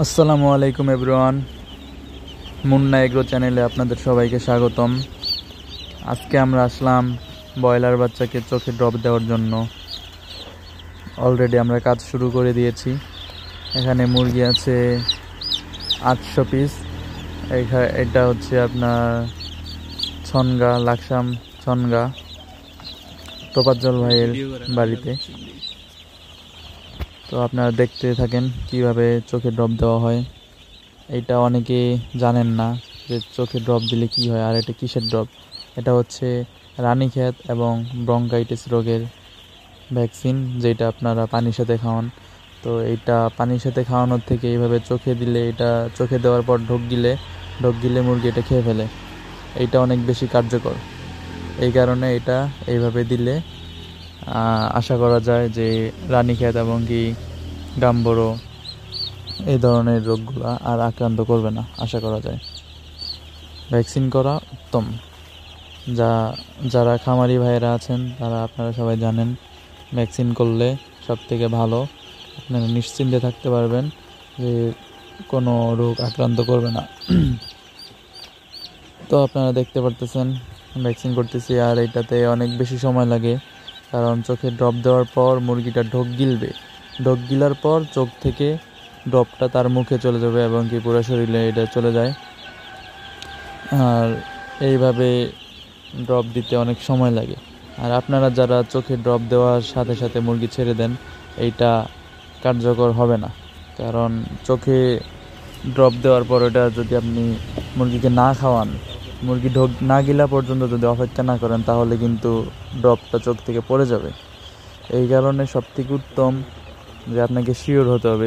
আসসালামু আলাইকুম everyone, Munna agro চ্যানেলে আপনাদের সবাইকে স্বাগতম। আজকে আমরা আসলাম ব্রয়লার বাচ্চাকে চোখে ড্রপ দেওয়ার জন্য। অলরেডি আমরা কাজ শুরু করে দিয়েছি। এখানে মুরগি আছে 800 পিস। এটা হচ্ছে আপনার ছনগা, লাকসাম ছনগা, তোফাজ্জল ভাইয়ের বাড়িতে। তো আপনারা দেখতে থাকেন কিভাবে চোখে ড্রপ দেওয়া হয়। এটা অনেকে জানেন না যে চোখে ড্রপ দিলে কি হয় আর এটা কিসের ড্রপ। এটা হচ্ছে রানীক্ষেত এবং ব্রঙ্কাইটিস রোগের ভ্যাকসিন, যেটা আপনারা পানির সাথে খাওয়ান। তো এইটা পানির সাথে খাওয়ানোর থেকে এইভাবে চোখে দিলে, এটা চোখে দেওয়ার পর ঢোক গিলে মুরগি এটা খেয়ে ফেলে। এইটা অনেক বেশি কার্যকর। এই কারণে এটা এইভাবে দিলে আশা করা যায় যে রানীক্ষেত এবং কি গাম্বরো এই ধরনের রোগগুলো আর আক্রান্ত করবে না, আশা করা যায়। ভ্যাকসিন করা উত্তম। যারা খামারি ভাইয়েরা আছেন তারা আপনারা সবাই জানেন, ভ্যাকসিন করলে সব থেকে ভালো। আপনারা নিশ্চিন্তে থাকতে পারবেন যে কোনো রোগ আক্রান্ত করবে না। তো আপনারা দেখতে পারতেছেন ভ্যাকসিন করতেছি, আর এটাতে অনেক বেশি সময় লাগে, কারণ চোখে ড্রপ দেওয়ার পর মুরগিটা ঢোক গিলার পর চোখ থেকে ড্রপটা তার মুখে চলে যাবে এবং কি পুরো শরীরে এটা চলে যায়। আর এইভাবে ড্রপ দিতে অনেক সময় লাগে। আর আপনারা যারা চোখে ড্রপ দেওয়ার সাথে সাথে মুরগি ছেড়ে দেন, এইটা কার্যকর হবে না। কারণ চোখে ড্রপ দেওয়ার পর এটা যদি আপনি মুরগিকে না খাওয়ান, মুরগি ঢোক না গিলা পর্যন্ত যদি অপেক্ষা না করেন, তাহলে কিন্তু ড্রপটা চোখ থেকে পড়ে যাবে। এই কারণে সবথেকে উত্তম যে আপনাকে শিওর হতে হবে